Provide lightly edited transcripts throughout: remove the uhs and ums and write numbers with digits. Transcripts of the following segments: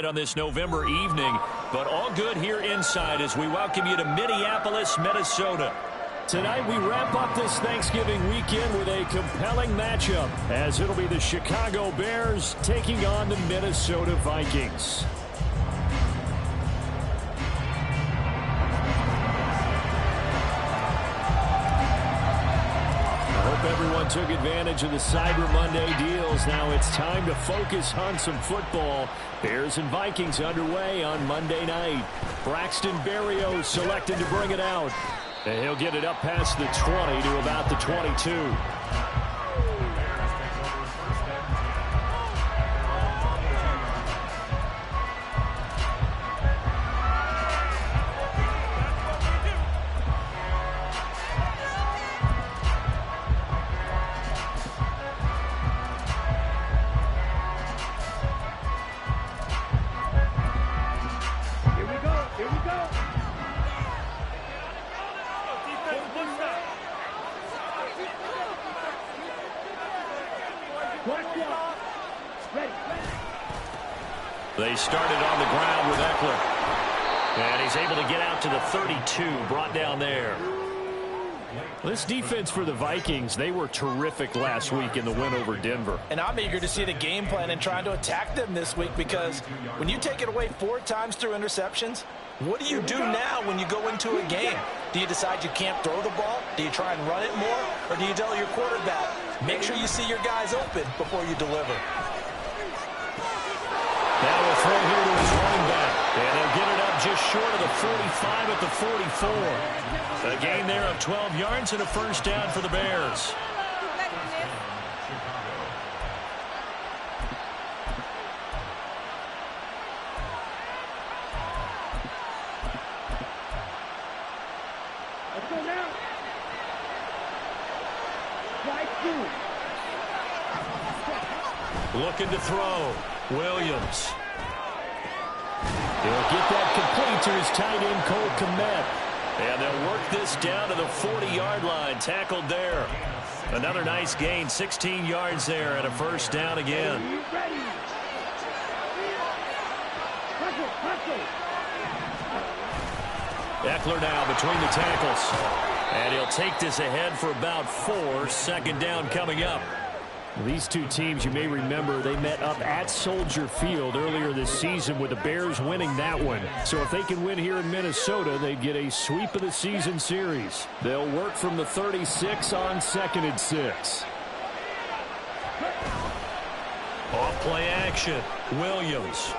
On this November evening, but all good here inside as we welcome you to Minneapolis, Minnesota. Tonight we wrap up this Thanksgiving weekend with a compelling matchup as it'll be the Chicago Bears taking on the Minnesota Vikings. Everyone took advantage of the Cyber Monday deals. Now it's time to focus on some football. Bears and Vikings underway on Monday night. Braxton Berrios selected to bring it out. And he'll get it up past the 20 to about the 22. They started on the ground with Ekeler. And he's able to get out to the 32, brought down there. This defense for the Vikings, they were terrific last week in the win over Denver. And I'm eager to see the game plan and trying to attack them this week, because when you take it away 4 times through interceptions, what do you do now when you go into a game? Do you decide you can't throw the ball? Do you try and run it more? Or do you tell your quarterback, make sure you see your guys open before you deliver? Now will throw here to his running back. And he'll get it up just short of the 45 at the 44. A gain there of 12 yards and a first down for the Bears. Let's go now. Strike 2. Looking to throw. Williams. He'll get that complete to his tight end, Cole Kmet. And they'll work this down to the 40-yard line. Tackled there. Another nice gain, 16 yards there, and a first down again. Ekeler now between the tackles. And he'll take this ahead for about 4. Second down coming up. These two teams, you may remember, they met up at Soldier Field earlier this season with the Bears winning that one. So if they can win here in Minnesota, they'd get a sweep of the season series. They'll work from the 36 on 2nd and 6. Off play action. Williams.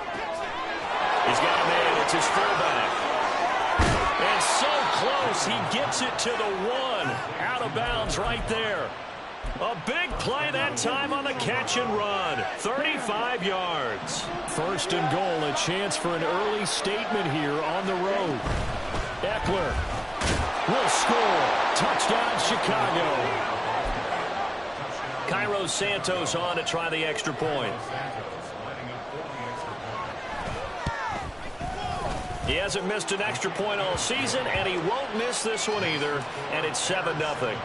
He's got a man. It's his fullback. And so close. He gets it to the 1. Out of bounds right there. A big play that time on the catch and run. 35 yards. First and goal, a chance for an early statement here on the road. Ekeler will score. Touchdown, Chicago. Cairo Santos on to try the extra point. He hasn't missed an extra point all season, and he won't miss this one either. And it's 7-0.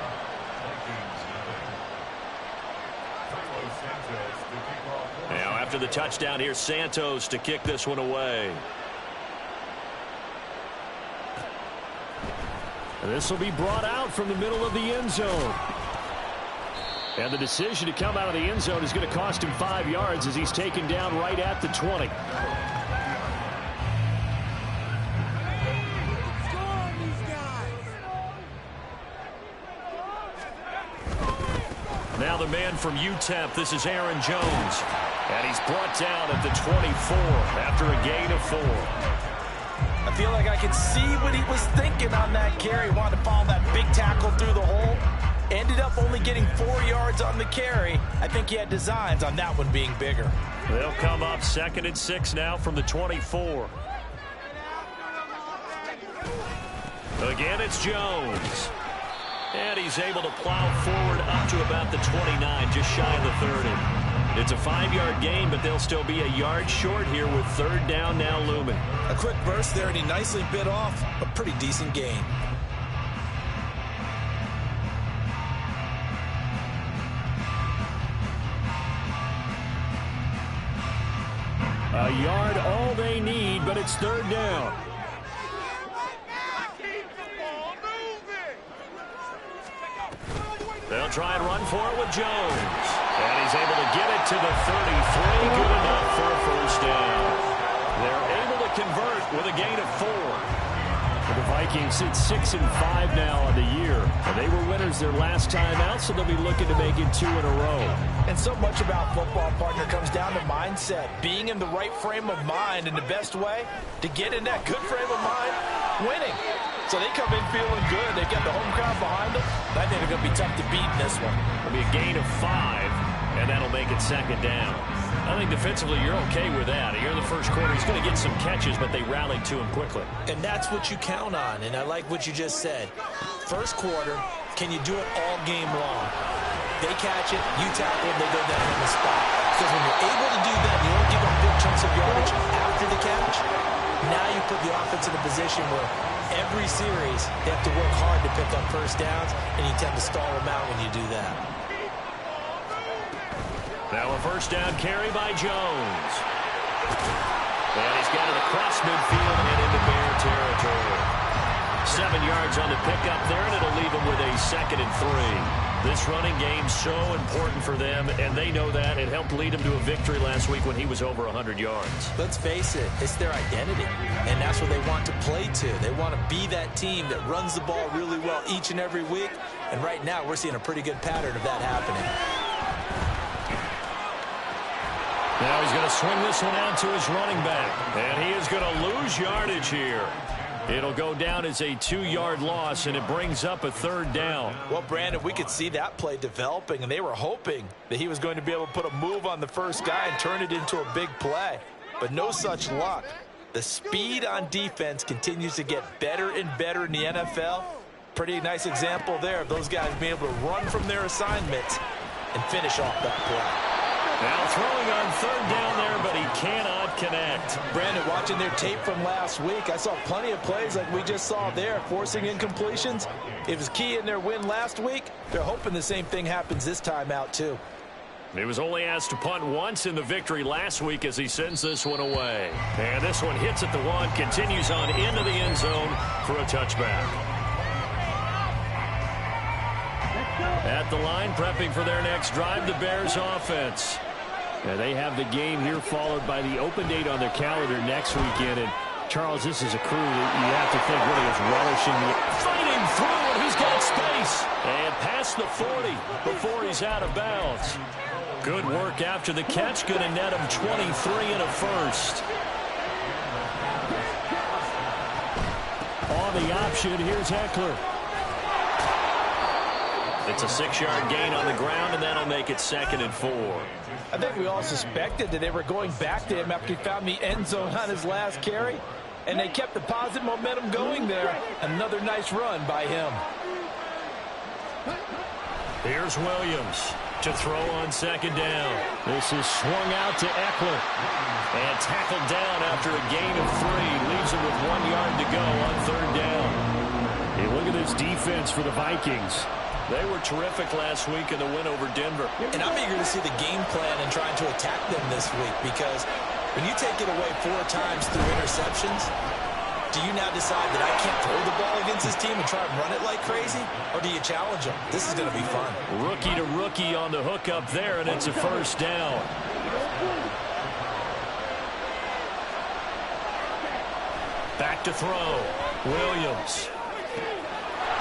Now after the touchdown, here's Santos to kick this one away. This will be brought out from the middle of the end zone. And the decision to come out of the end zone is going to cost him 5 yards as he's taken down right at the 20. Now the man from UTEP, this is Aaron Jones. And he's brought down at the 24 after a gain of 4. I feel like I can see what he was thinking on that carry. Wanted to follow that big tackle through the hole. Ended up only getting 4 yards on the carry. I think he had designs on that one being bigger. They'll come up 2nd and 6 now from the 24. Again, it's Jones. And he's able to plow forward up to about the 29, just shy of the 30. It's a 5-yard gain, but they'll still be a yard short here with 3rd down now looming. A quick burst there, and he nicely bit off a pretty decent gain. A yard all they need, but it's third down. They'll try and run for it with Jones. And he's able to get it to the 33. Good enough for a first down. They're able to convert with a gain of 4. The Vikings sit 6-5 now on the year. And they were winners their last time out, so they'll be looking to make it 2 in a row. And so much about football, partner, comes down to mindset. Being in the right frame of mind, and the best way to get in that good frame of mind, winning. So they come in feeling good. They've got the home crowd behind them. I think they're going to be tough to beat in this one. It'll be a gain of 5, and that'll make it second down. I think defensively you're okay with that. Here in the first quarter, he's going to get some catches, but they rallied to him quickly. And that's what you count on, and I like what you just said. First quarter, can you do it all game long? They catch it, you tackle it, they go down on the spot. Because when you're able to do that, you don't give up big chunks of yardage after the catch. Now you put the offense in a position where every series they have to work hard to pick up first downs, and you tend to stall them out when you do that. Now a first down carry by Jones. And he's got it across midfield and into Bear territory. 7 yards on the pickup there, and it'll leave him with a 2nd and 3. This running game's so important for them, and they know that. It helped lead him to a victory last week when he was over 100 yards. Let's face it, it's their identity, and that's what they want to play to. They want to be that team that runs the ball really well each and every week, and right now we're seeing a pretty good pattern of that happening. Now he's going to swing this one out to his running back, and he is going to lose yardage here. It'll go down as a 2-yard loss, and it brings up a 3rd down. Well, Brandon, we could see that play developing, and they were hoping that he was going to be able to put a move on the first guy and turn it into a big play. But no such luck. The speed on defense continues to get better and better in the NFL. Pretty nice example there of those guys being able to run from their assignments and finish off that play. Now throwing on 3rd down there, but he cannot connect. Brandon, watching their tape from last week, I saw plenty of plays like we just saw there, forcing incompletions. It was key in their win last week. They're hoping the same thing happens this time out, too. He was only asked to punt once in the victory last week as he sends this one away. And this one hits at the 1, continues on into the end zone for a touchback. At the line, prepping for their next drive, the Bears offense. And they have the game here followed by the open date on their calendar next weekend. And, Charles, this is a crew that you have to think really is relishing the fighting through, and he's got space. And past the 40 before he's out of bounds. Good work after the catch. Going to net him 23 and a first. On the option, here's Ekeler. It's a 6-yard gain on the ground, and that'll make it 2nd and 4. I think we all suspected that they were going back to him after he found the end zone on his last carry, and they kept the positive momentum going there. Another nice run by him. Here's Williams to throw on 2nd down. This is swung out to Ekeler. And tackled down after a gain of 3. Leaves him with 1 yard to go on 3rd down. Hey, look at this defense for the Vikings. They were terrific last week in the win over Denver. And I'm eager to see the game plan and trying to attack them this week, because when you take it away 4 times through interceptions, do you now decide that I can't throw the ball against this team and try and run it like crazy? Or do you challenge them? This is going to be fun. Rookie to rookie on the hook up there, and it's a first down. Back to throw. Williams.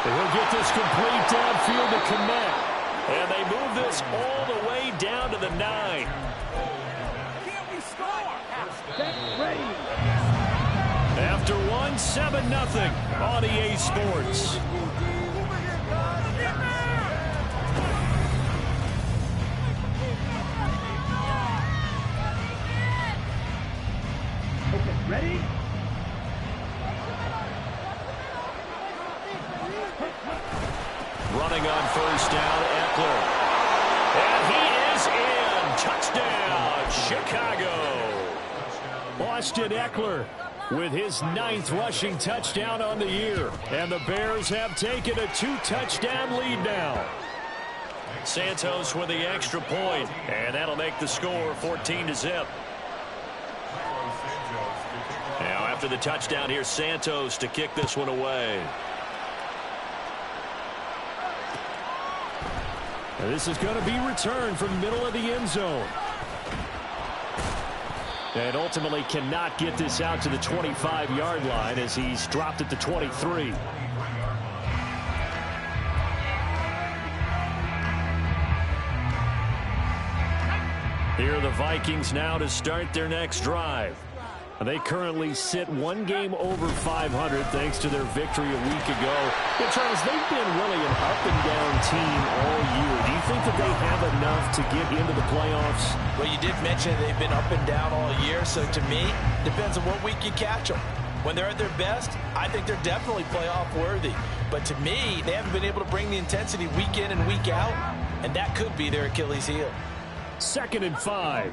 And he'll get this complete downfield to connect. And they move this all the way down to the 9. After 1, 7-0 on EA Sports. Ready? Running on first down, Ekeler. And he is in. Touchdown, Chicago. Austin Ekeler with his 9th rushing touchdown on the year. And the Bears have taken a 2-touchdown lead now. Santos with the extra point. And that'll make the score 14-0. after the touchdown. Here's Santos to kick this one away. And this is going to be returned from the middle of the end zone. And ultimately cannot get this out to the 25-yard line as he's dropped at the 23. Here are the Vikings now to start their next drive. They currently sit one game over 500 thanks to their victory a week ago. But Charles, they've been really an up-and-down team all year. Do you think that they have enough to get into the playoffs? Well, you did mention they've been up and down all year, so to me, depends on what week you catch them. When they're at their best, I think they're definitely playoff worthy. But to me, they haven't been able to bring the intensity week in and week out, and that could be their Achilles heel. 2nd and 5.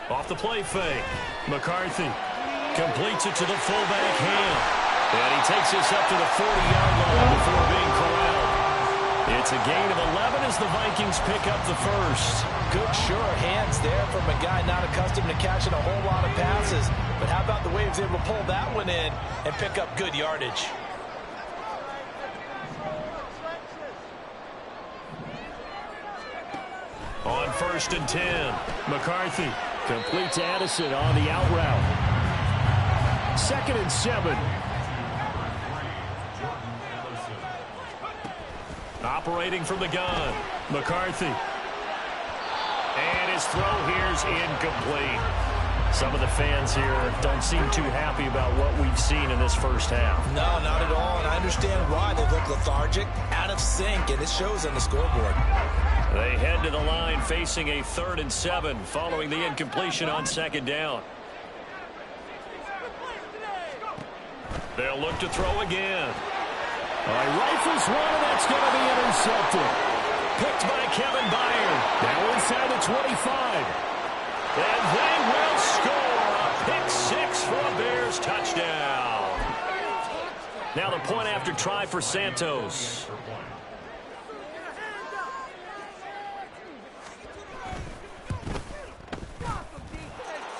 Off the play fake. McCarthy completes it to the fullback Ham. And he takes this up to the 40-yard line before being corralled. It's a gain of 11 as the Vikings pick up the first. Good, sure hands there from a guy not accustomed to catching a whole lot of passes. But how about the way he was able to pull that one in and pick up good yardage? On 1st and 10, McCarthy completes Addison on the out route. 2nd and 7. operating from the gun. McCarthy. And his throw here's incomplete. Some of the fans here don't seem too happy about what we've seen in this first half. No, not at all, and I understand why. They look lethargic, out of sync, and it shows on the scoreboard. They head to the line facing a 3rd and 7 following the incompletion on 2nd down. They'll look to throw again. Rifles one, and that's going to be intercepted. Picked by Kevin Byard. Now inside the 25. And they will score a pick 6 for a Bears touchdown. Now the point after try for Santos.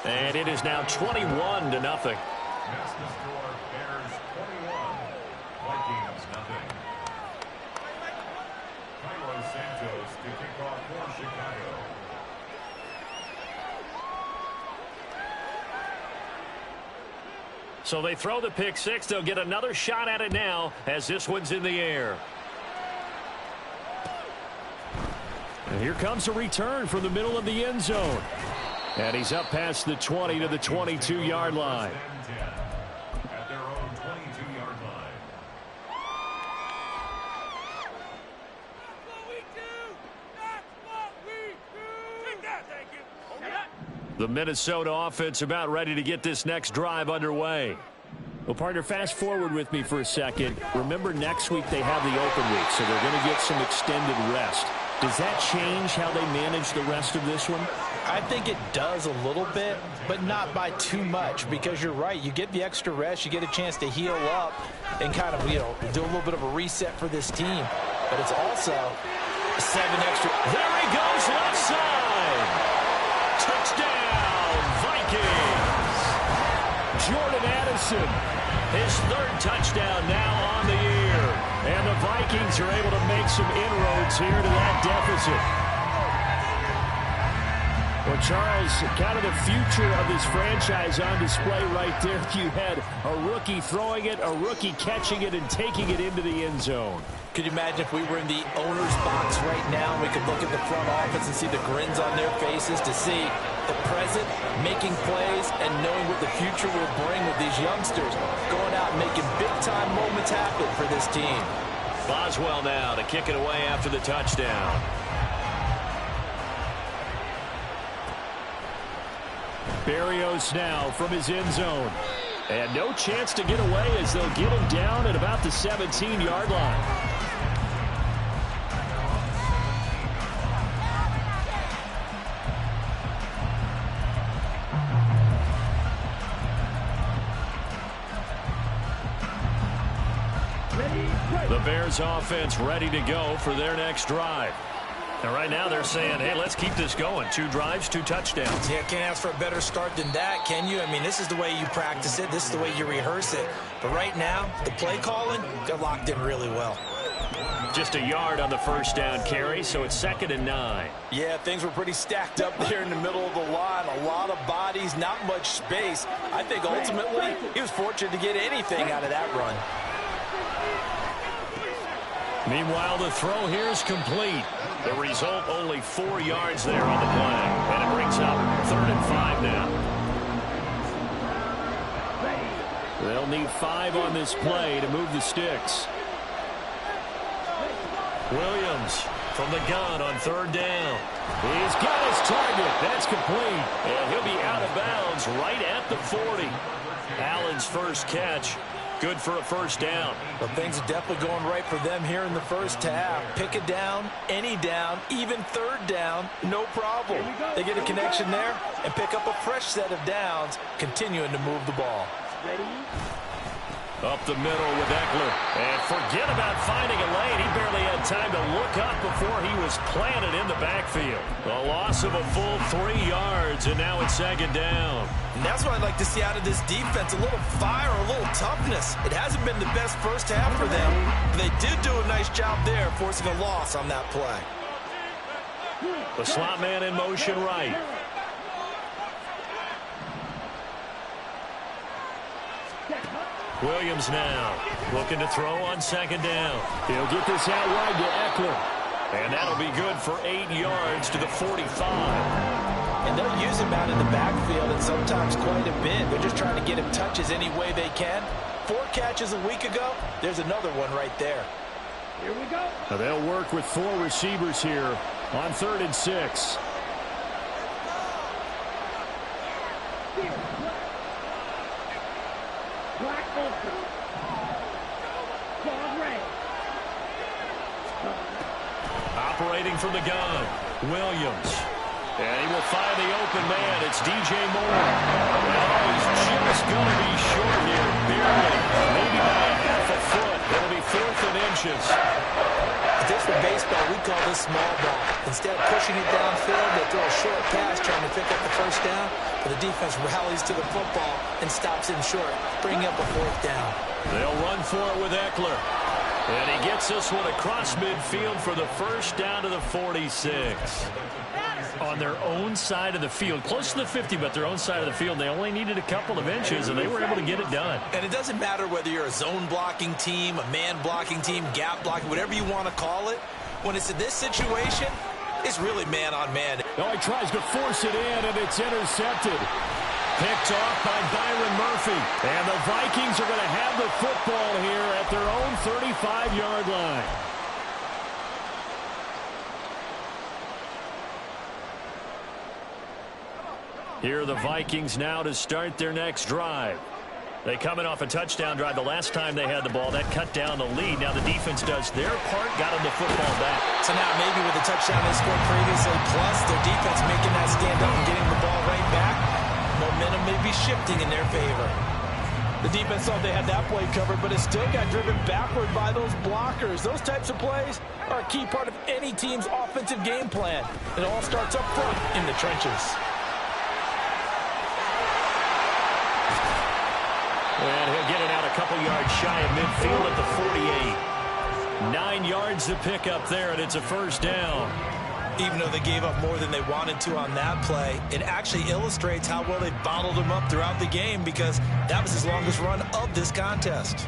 And it is now 21-0. So they throw the pick 6. They'll get another shot at it now as this one's in the air. And here comes a return from the middle of the end zone. And he's up past the 20 to the 22-yard line. At their own 22-yard line. The Minnesota offense about ready to get this next drive underway. Well, partner, fast forward with me for a second. Remember, next week they have the open week, so they're going to get some extended rest. Does that change how they manage the rest of this one? I think it does a little bit, but not by too much, because you're right. You get the extra rest, you get a chance to heal up and kind of, do a little bit of a reset for this team. But it's also 7 extra. There he goes, left side. Touchdown, Vikings. Jordan Addison. His 3rd touchdown now on the year. And the Vikings are able to make some inroads here to that deficit. Well, Charles, kind of the future of this franchise on display right there. You had a rookie throwing it, a rookie catching it, and taking it into the end zone. Could you imagine if we were in the owner's box right now and we could look at the front office and see the grins on their faces, to see the present making plays and knowing what the future will bring with these youngsters going out and making big-time moments happen for this team. Boswell now to kick it away after the touchdown. Berrios now from his end zone. And no chance to get away as they'll get him down at about the 17-yard line. The Bears offense ready to go for their next drive. And right now they're saying, hey, let's keep this going. 2 drives, 2 touchdowns. Yeah, can't ask for a better start than that, can you? I mean, this is the way you practice it. This is the way you rehearse it. But right now, the play calling, they're locked in really well. Just a yard on the first down carry, so it's 2nd and 9. Yeah, things were pretty stacked up there in the middle of the line. A lot of bodies, not much space. I think ultimately he was fortunate to get anything out of that run. Meanwhile, the throw here is complete. The result, only 4 yards there on the play. And it brings up 3rd and 5 now. They'll need 5 on this play to move the sticks. Williams from the gun on 3rd down. He's got his target. That's complete. And he'll be out of bounds right at the 40. Allen's first catch. Good for a first down. Well, things are definitely going right for them here in the first half. Pick a down, any down, even 3rd down, no problem. They get a connection there and pick up a fresh set of downs, continuing to move the ball. Up the middle with Eckler. And forget about finding a lane. He barely had time to look up before he was planted in the backfield. A loss of a full 3 yards, and now it's 2nd down. And that's what I'd like to see out of this defense, a little fire, a little toughness. It hasn't been the best first half for them, but they did do a nice job there, forcing a loss on that play. The slot man in motion right. Williams now looking to throw on 2nd down. He'll get this out wide to Eckler. And that'll be good for 8 yards to the 45. And they'll use him out in the backfield and sometimes quite a bit. They're just trying to get him touches any way they can. 4 catches a week ago. There's another one right there. Here we go. Now they'll work with 4 receivers here on 3rd and 6. Black Vulture. Dog Ray. Operating from the gun, Williams. And he will find the open man. It's DJ Moore. Oh, he's just going to be short here, barely. Maybe by a half a foot. It'll be 4th and inches. If this were baseball, we'd call this small ball. Instead of pushing it downfield, they throw a short pass trying to pick up the first down, but the defense rallies to the football and stops him short, bringing up a 4th down. They'll run for it with Eckler. And he gets this one across midfield for the first down to the 46. On their own side of the field, close to the 50, but their own side of the field. They only needed a couple of inches, and they were able to get it done. And it doesn't matter whether you're a zone blocking team, a man blocking team, gap blocking, whatever you want to call it. When it's in this situation, it's really man on man. Oh, he tries to force it in, and it's intercepted. Picked off by Byron Murphy. And the Vikings are going to have the football here at their own 35-yard line. Here are the Vikings now to start their next drive. They coming off a touchdown drive the last time they had the ball. That cut down the lead. Now the defense does their part, got them the football back. So now maybe with the touchdown they scored previously, plus their defense making that stand up and getting the ball right back, momentum may be shifting in their favor. The defense thought they had that play covered, but it still got driven backward by those blockers. Those types of plays are a key part of any team's offensive game plan. It all starts up front in the trenches. And he'll get it out a couple yards shy of midfield at the 48. 9 yards to pick up there, and it's a first down. Even though they gave up more than they wanted to on that play, it actually illustrates how well they bottled them up throughout the game, because that was his longest run of this contest.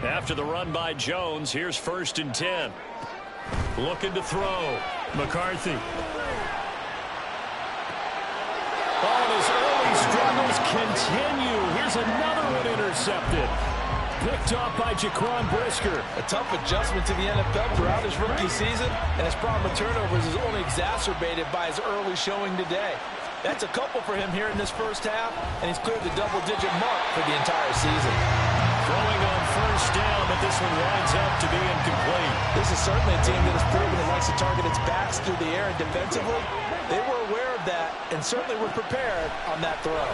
After the run by Jones, here's 1st and 10. Looking to throw. McCarthy. All his early struggles continue. Here's another one intercepted. Picked off by Jaquan Brisker. A tough adjustment to the NFL throughout his rookie season, and his problem with turnovers is only exacerbated by his early showing today. That's a couple for him here in this first half, and he's cleared the double-digit mark for the entire season. Throwing on first down, but this one winds up to be incomplete. This is certainly a team that has proven it likes to target its backs through the air and defensively. They were aware of that and certainly were prepared on that throw.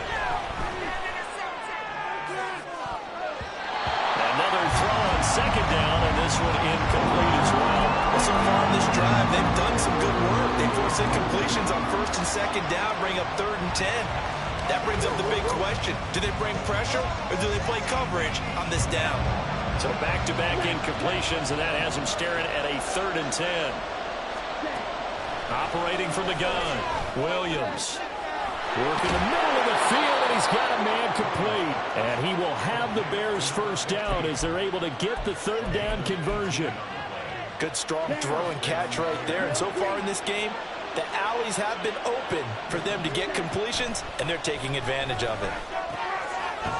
Another throw on 2nd down, and this one incomplete as well. So far in this drive, they've done some good work. They force incompletions on 1st and 2nd down, bring up 3rd and 10. That brings up the big question. Do they bring pressure or do they play coverage on this down? So back-to-back incompletions, and that has him staring at a 3rd and 10. Operating from the gun, Williams. Working the middle of the field, and he's got a man complete. And he will have the Bears first down as they're able to get the 3rd down conversion. Good strong throw and catch right there. And so far in this game, the alleys have been open for them to get completions, and they're taking advantage of it.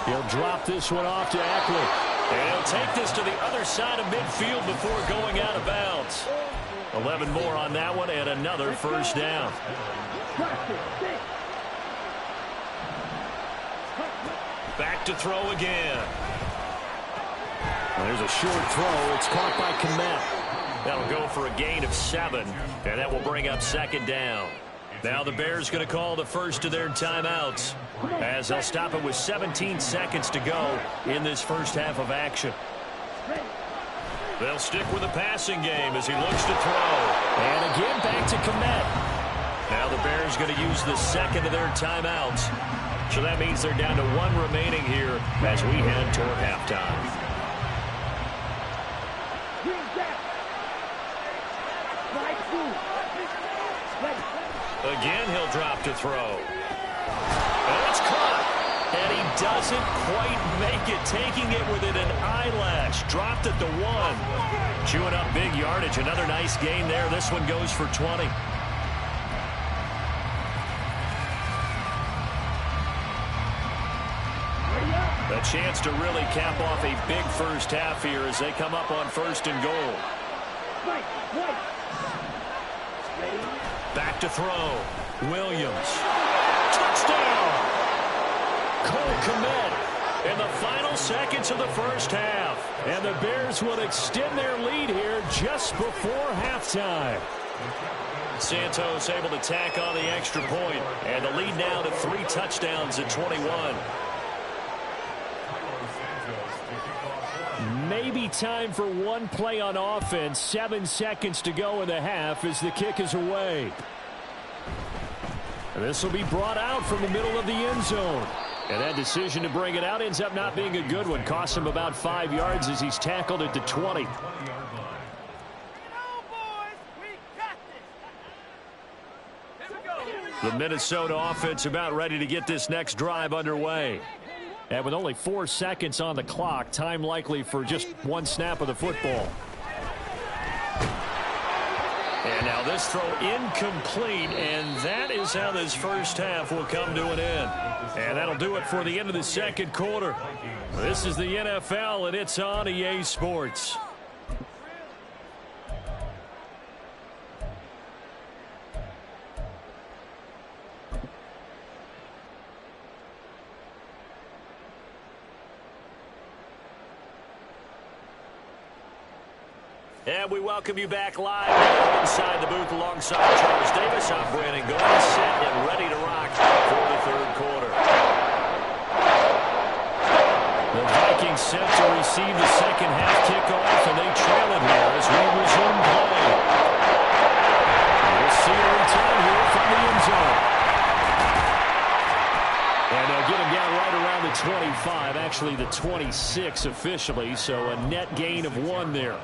He'll drop this one off to Eckler. And he'll take this to the other side of midfield before going out of bounds. 11 more on that one and another first down. Back to throw again. There's a short throw. It's caught by Kmet. That'll go for a gain of 7, and that will bring up 2nd down. Now the Bears going to call the first of their timeouts as they'll stop it with 17 seconds to go in this first half of action. They'll stick with the passing game as he looks to throw. And again back to Kmet. Now the Bears going to use the second of their timeouts. So that means they're down to 1 remaining here as we head toward halftime. Again, he'll drop to throw. And it's caught. And he doesn't quite make it, taking it within an eyelash. Dropped at the 1. Chewing up big yardage. Another nice gain there. This one goes for 20. A chance to really cap off a big first half here as they come up on 1st and goal. Back to throw. Williams. Touchdown! Cole Kmet in the final seconds of the first half. And the Bears will extend their lead here just before halftime. Santos able to tack on the extra point. And the lead now to 3 touchdowns at 21. Maybe time for one play on offense. 7 seconds to go in the half as the kick is away. And this will be brought out from the middle of the end zone. And that decision to bring it out ends up not being a good one. Costs him about 5 yards as he's tackled at the 20. The Minnesota offense about ready to get this next drive underway. And with only 4 seconds on the clock, time likely for just 1 snap of the football. And now this throw incomplete, and that is how this first half will come to an end. And that'll do it for the end of the second quarter. This is the NFL, and it's on EA Sports. And we welcome you back live inside the booth alongside Charles Davis. I'm Brandon Goins, set and ready to rock for the third quarter. The Vikings set to receive the second half kickoff, and they trail it here as we resume play. We'll see a return here from the end zone. And they'll get him down right around the 25, actually the 26 officially, so a net gain of 1 there.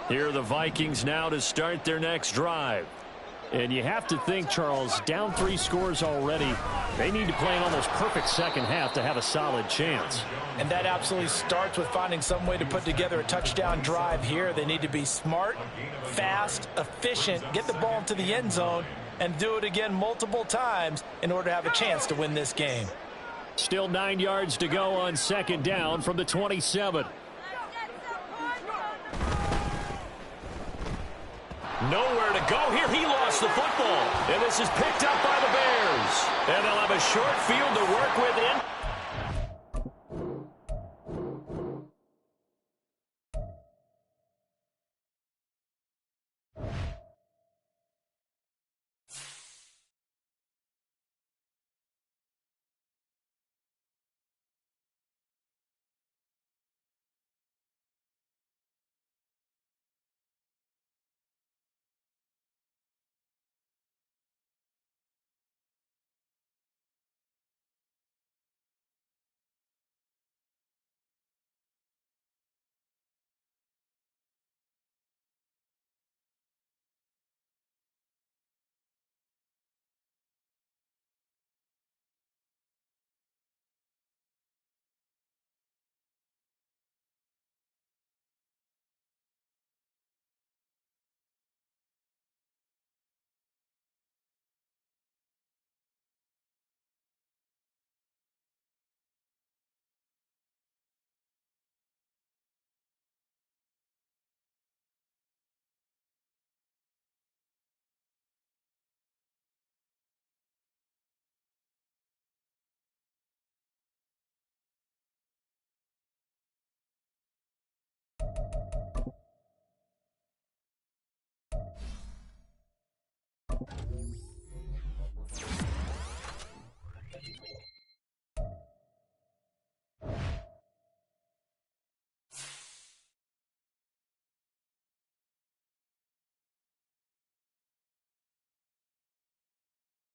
Here are the Vikings now to start their next drive. And you have to think, Charles, down 3 scores already. They need to play an almost perfect second half to have a solid chance. And that absolutely starts with finding some way to put together a touchdown drive here. They need to be smart, fast, efficient, get the ball into the end zone, and do it again multiple times in order to have a chance to win this game. Still 9 yards to go on second down from the 27. Nowhere to go here. He lost the football. And this is picked up by the Bears. And they'll have a short field to work with in.